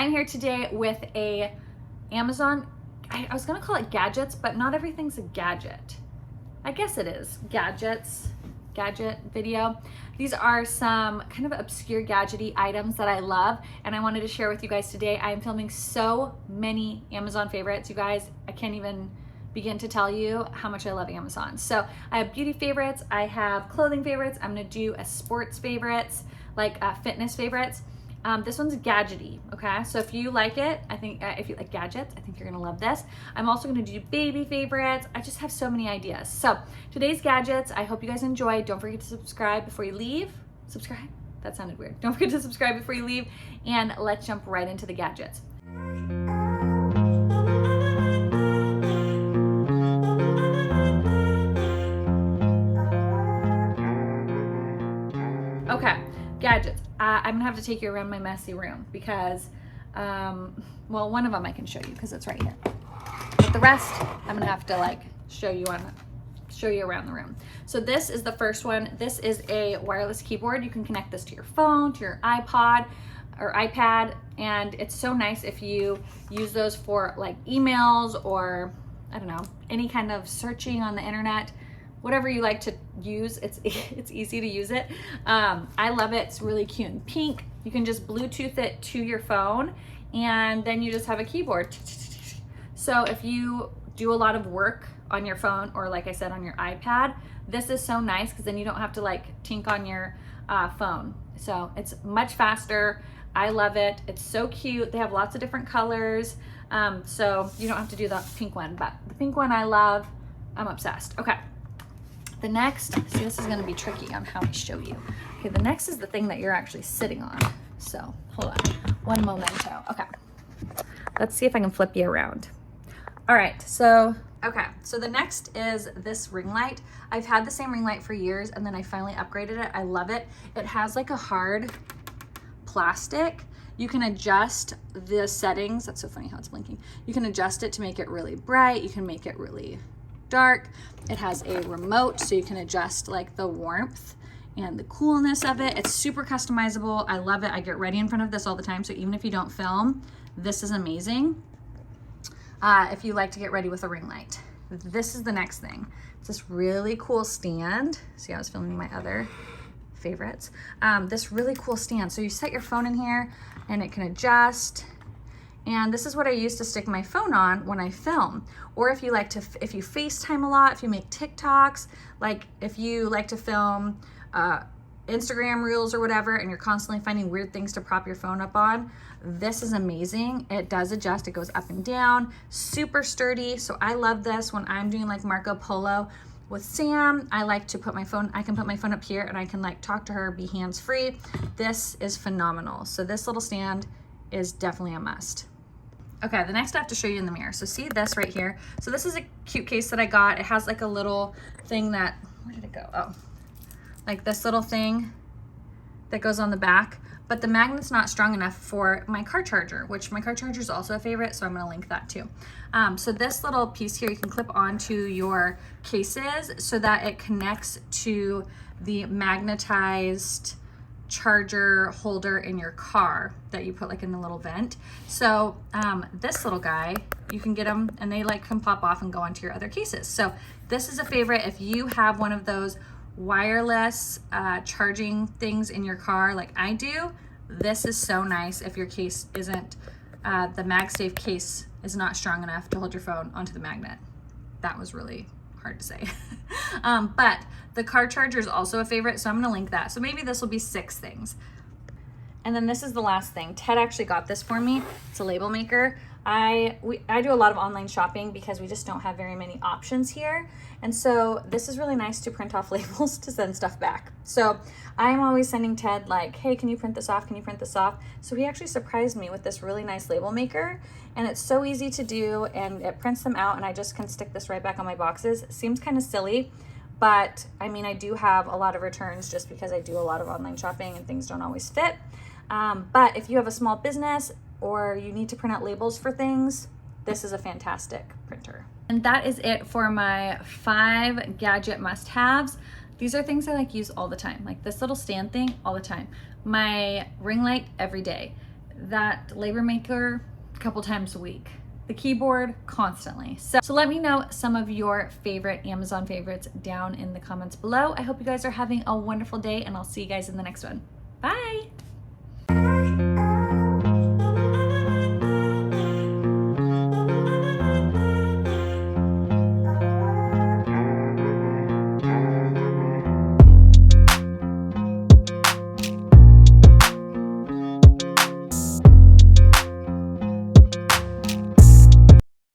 I'm here today with a Amazon, I was gonna call it gadgets, but not everything's a gadget. I guess it is gadget video. These are some kind of obscure gadgety items that I love, and I wanted to share with you guys today. I am filming so many Amazon favorites, you guys. I can't even begin to tell you how much I love Amazon. So I have beauty favorites, I have clothing favorites, I'm gonna do a sports favorites, like fitness favorites. This one's gadgety, okay? So if you like it, I think if you like gadgets, I think you're gonna love this. I'm also gonna do baby favorites. I just have so many ideas. So today's gadgets, I hope you guys enjoy. Don't forget to subscribe before you leave. Subscribe? That sounded weird. Don't forget to subscribe before you leave, and let's jump right into the gadgets. Okay, gadgets. I'm gonna have to take you around my messy room because, well, one of them I can show you because it's right here. But the rest, I'm gonna have to like show you around the room. So this is the first one. This is a wireless keyboard. You can connect this to your phone, to your iPod or iPad, and it's so nice if you use those for like emails or, I don't know, any kind of searching on the internet. Whatever you like to use, it's easy to use it. I love it. It's really cute and pink. You can just Bluetooth it to your phone, and then you just have a keyboard. So if you do a lot of work on your phone, or like I said, on your iPad, this is so nice because then you don't have to like tink on your phone. So it's much faster. I love it. It's so cute. They have lots of different colors. So you don't have to do the pink one, but the pink one I love. I'm obsessed. Okay. The next, see, this is gonna be tricky on how I show you. Okay, the next is the thing that you're actually sitting on. So hold on, one momento. Okay, let's see if I can flip you around. All right, so the next is this ring light. I've had the same ring light for years, and then I finally upgraded it. I love it. It has like a hard plastic. You can adjust the settings. That's so funny how it's blinking. You can adjust it to make it really bright. You can make it really dark. It has a remote, so you can adjust like the warmth and the coolness of it. It's super customizable. I love it. I get ready in front of this all the time, so even if you don't film, this is amazing. If you like to get ready with a ring light. This is the next thing. It's this really cool stand. See, I was filming my other favorites. This really cool stand. So you set your phone in here and it can adjust. And this is what I use to stick my phone on when I film. Or if you like to, if you FaceTime a lot, if you make TikToks, like if you like to film Instagram reels or whatever, and you're constantly finding weird things to prop your phone up on, this is amazing. It does adjust, it goes up and down, super sturdy. So I love this when I'm doing like Marco Polo with Sam. I like to put my phone, I can put my phone up here and I can like talk to her, be hands-free. This is phenomenal. So this little stand is definitely a must. Okay, the next I have to show you in the mirror. So see this right here. So this is a cute case that I got. It has like a little thing that, where did it go? Oh, like this little thing that goes on the back, but the magnet's not strong enough for my car charger, which my car charger is also a favorite, so I'm gonna link that too. So this little piece here, you can clip onto your cases so that it connects to the magnetized charger holder in your car that you put like in the little vent. So this little guy, you can get them and they like can pop off and go onto your other cases. So this is a favorite if you have one of those wireless charging things in your car like I do. This is so nice if your case isn't, the MagSafe case is not strong enough to hold your phone onto the magnet. That was really hard to say. But the car charger is also a favorite, so I'm gonna link that. So maybe this will be 6 things. And then this is the last thing. Ted actually got this for me. It's a label maker. I do a lot of online shopping because we just don't have very many options here. And so this is really nice to print off labels to send stuff back. So I'm always sending Ted like, hey, can you print this off? Can you print this off? So he actually surprised me with this really nice label maker, and it's so easy to do, and it prints them out, and I just can stick this right back on my boxes. Seems kind of silly, but I mean, I do have a lot of returns just because I do a lot of online shopping and things don't always fit. But if you have a small business or you need to print out labels for things, this is a fantastic printer. And that is it for my 5 gadget must-haves. These are things I like use all the time, like this little stand thing all the time. My ring light every day. that labor maker a couple times a week. The keyboard constantly. So let me know some of your favorite Amazon favorites down in the comments below. I hope you guys are having a wonderful day, and I'll see you guys in the next one. Bye.